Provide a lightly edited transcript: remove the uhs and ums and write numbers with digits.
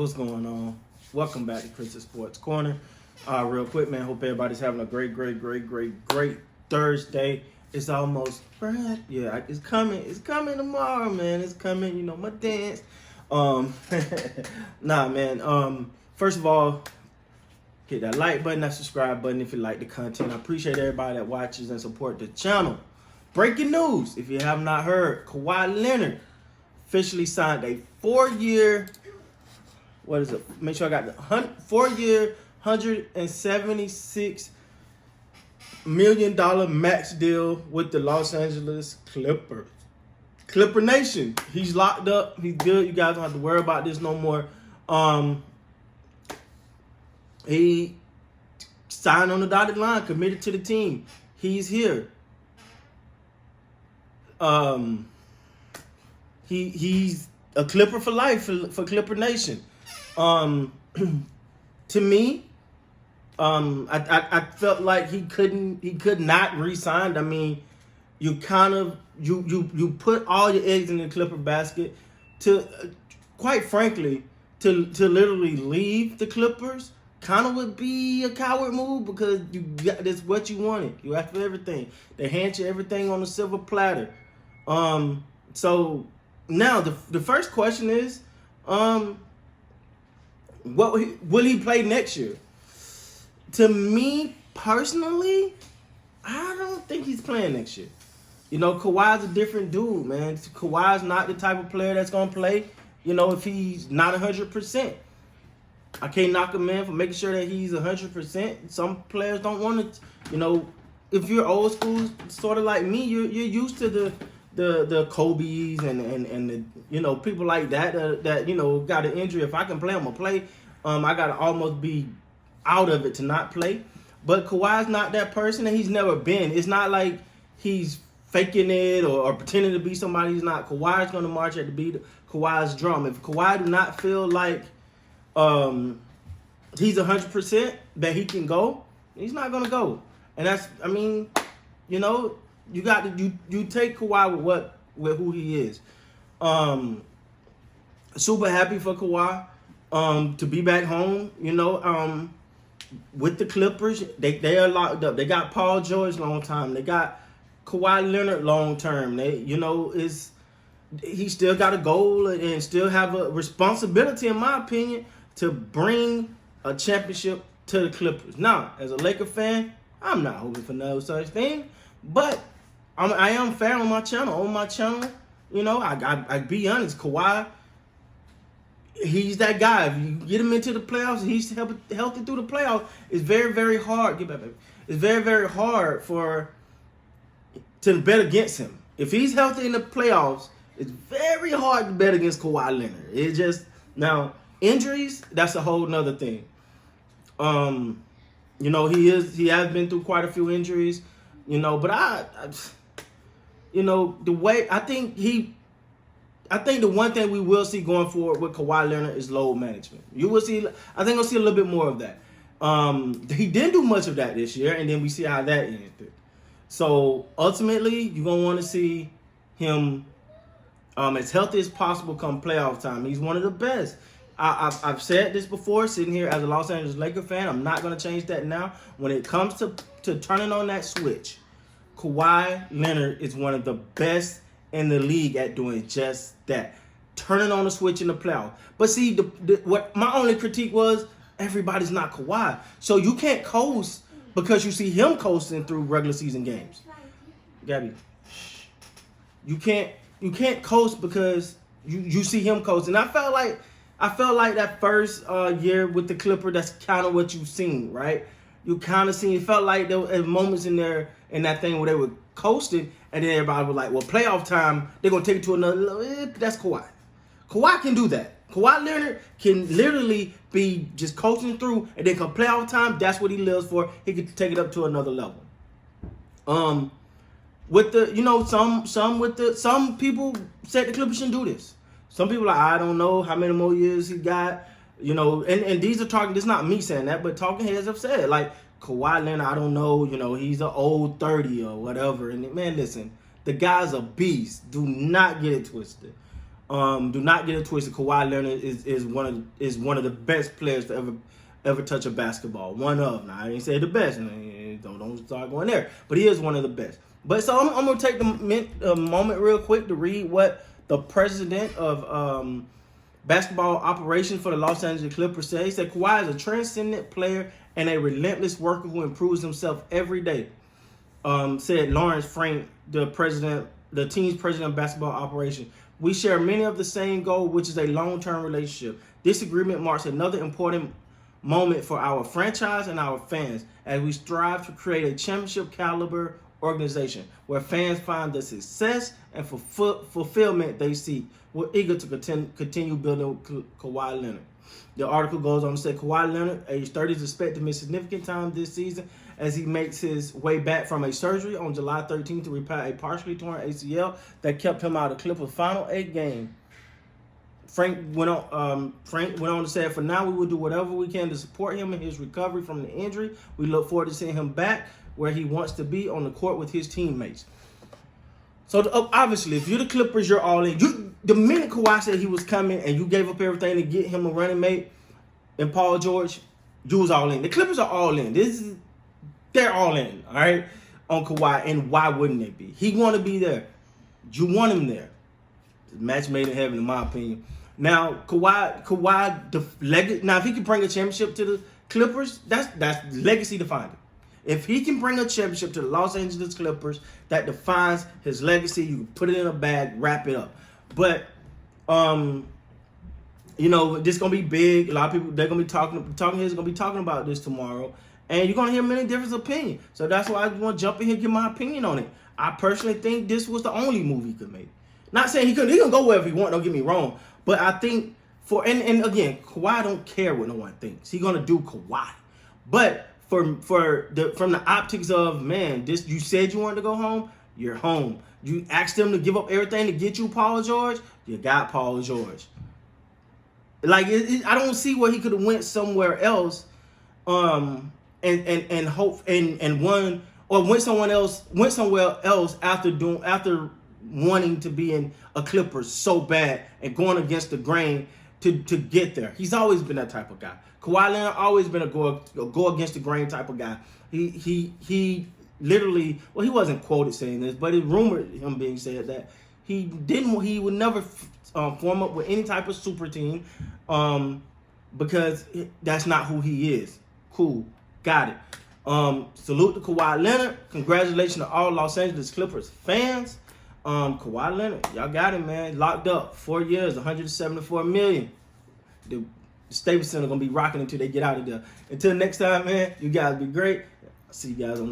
What's going on? Welcome back to Chris's Sports Corner. Real quick, man. Hope everybody's having a great Thursday. It's almost, yeah, it's coming. It's coming tomorrow, man. It's coming. You know, my dance. Nah, man. First of all, hit that like button, that subscribe button if you like the content. I appreciate everybody that watches and support the channel. Breaking news, if you have not heard, Kawhi Leonard officially signed a 4-year, what is it? Make sure I got the 4-year, $176 million max deal with the Los Angeles Clippers. Clipper Nation, he's locked up. He's good. You guys don't have to worry about this no more. He signed on the dotted line, committed to the team. He's here. He's a Clipper for life for Clipper Nation. To me, I felt like he could not re-sign. I mean, you kind of you put all your eggs in the Clipper basket to, quite frankly, to literally leave the Clippers. Kind of would be a coward move because you got this what you wanted. You asked for everything. They hand you everything on a silver platter. So now the first question is, will he play next year? To me personally, I don't think he's playing next year. You know, Kawhi's a different dude, man. Kawhi's not the type of player that's gonna play, you know, if he's not 100%. I can't knock him in for making sure that he's 100%. Some players don't want to, you know, if you're old school, sort of like me, you're used to the Kobe's and the, you know, people like that you know, got an injury. If I can play, I'm gonna play. I gotta almost be out of it to not play. But Kawhi's not that person, and he's never been. It's not like he's faking it or pretending to be somebody he's not. Kawhi's gonna march at the beat of Kawhi's drum. If Kawhi do not feel like he's 100% that he can go, he's not gonna go. And that's, I mean, you know, you got to you take Kawhi with who he is. Super happy for Kawhi to be back home. You know, with the Clippers, they are locked up. They got Paul George long time. They got Kawhi Leonard long term. They, you know, he still got a goal and still have a responsibility, in my opinion, to bring a championship to the Clippers. Now, as a Laker fan, I'm not hoping for no such thing, but I am fair on my channel. On my channel, you know, I be honest, Kawhi, he's that guy. If you get him into the playoffs, he's healthy through the playoffs. It's very, very hard. Get back, baby. It's very, very hard to bet against him. If he's healthy in the playoffs, it's very hard to bet against Kawhi Leonard. It just, now, injuries, that's a whole nother thing. You know, he has been through quite a few injuries, you know, but I you know, I think the one thing we will see going forward with Kawhi Leonard is load management. You will see, I think we'll see a little bit more of that. He didn't do much of that this year, and then we see how that ended. So ultimately, you're gonna want to see him as healthy as possible come playoff time. He's one of the best. I've said this before, sitting here as a Los Angeles Laker fan. I'm not going to change that now. When it comes to turning on that switch, Kawhi Leonard is one of the best in the league at doing just that. Turning on the switch in the playoff. But see, what my only critique was, everybody's not Kawhi. So you can't coast because you see him coasting through regular season games. Gabby, you can't coast because you see him coasting. I felt like that first year with the Clipper, that's kind of what you've seen, right? You kind of seen, it felt like there were moments in there in that thing where they were coasting, and then everybody was like, well, playoff time, they're going to take it to another level. That's Kawhi. Kawhi can do that. Kawhi Leonard can literally be just coasting through, and then come playoff time, that's what he lives for. He can take it up to another level. With the, you know, some people said the Clippers shouldn't do this. Some people are like, I don't know how many more years he got, you know, and these are talking, this is not me saying that, but talking heads have said, like, Kawhi Leonard, I don't know, you know, he's an old 30 or whatever. And man, listen, the guy's a beast. Do not get it twisted. Do not get it twisted. Kawhi Leonard is one of the best players to ever touch a basketball. One of. Now I didn't say the best. Don't start going there. But he is one of the best. But so I'm gonna take the moment real quick to read what the president of basketball operations for the Los Angeles Clippers said. He said Kawhi is a transcendent player and a relentless worker who improves himself every day. Said Lawrence Frank, the team's president of basketball operations. We share many of the same goal, which is a long-term relationship. This agreement marks another important moment for our franchise and our fans as we strive to create a championship caliber organization where fans find the success and fulfillment they seek. We're eager to continue building Kawhi Leonard. The article goes on to say Kawhi Leonard, age 30, is expected to miss significant time this season as he makes his way back from a surgery on July 13th to repair a partially torn ACL that kept him out of Clippers' final 8 games. Frank went on to say, for now, we will do whatever we can to support him in his recovery from the injury. We look forward to seeing him back where he wants to be on the court with his teammates. So obviously, if you're the Clippers, you're all in. The minute Kawhi said he was coming and you gave up everything to get him a running mate and Paul George, you was all in. The Clippers are all in. They're all in, all right, on Kawhi. And why wouldn't they be? He want to be there. You want him there. The match made in heaven, in my opinion. Now, Kawhi, now if he can bring a championship to the Clippers, that's legacy defined. If he can bring a championship to the Los Angeles Clippers, that defines his legacy. You can put it in a bag, wrap it up. But, this is gonna be big. A lot of people, they're gonna be talking heads gonna be talking about this tomorrow, and you're gonna hear many different opinions. So that's why I want to jump in here and give my opinion on it. I personally think this was the only move he could make. Not saying he can go wherever he want. Don't get me wrong, but I think and again, Kawhi don't care what no one thinks. He gonna do Kawhi, but from the optics of, man, this, you said you wanted to go home, you're home. You asked them to give up everything to get you Paul George, you got Paul George. Like I don't see where he could have went somewhere else, and hope and won, or went somewhere else after wanting to be in a Clippers so bad and going against the grain to get there. He's always been that type of guy. Kawhi Leonard always been a go against the grain type of guy. He literally, well, he wasn't quoted saying this, but it rumored him being said that he would never form up with any type of super team, because that's not who he is. Cool, got it. Salute to Kawhi Leonard. Congratulations to all Los Angeles Clippers fans. Kawhi Leonard, y'all got him, man. Locked up 4 years, $174 million. The Staples Center gonna be rocking until they get out of there. Until next time, man, you guys be great. I'll see you guys on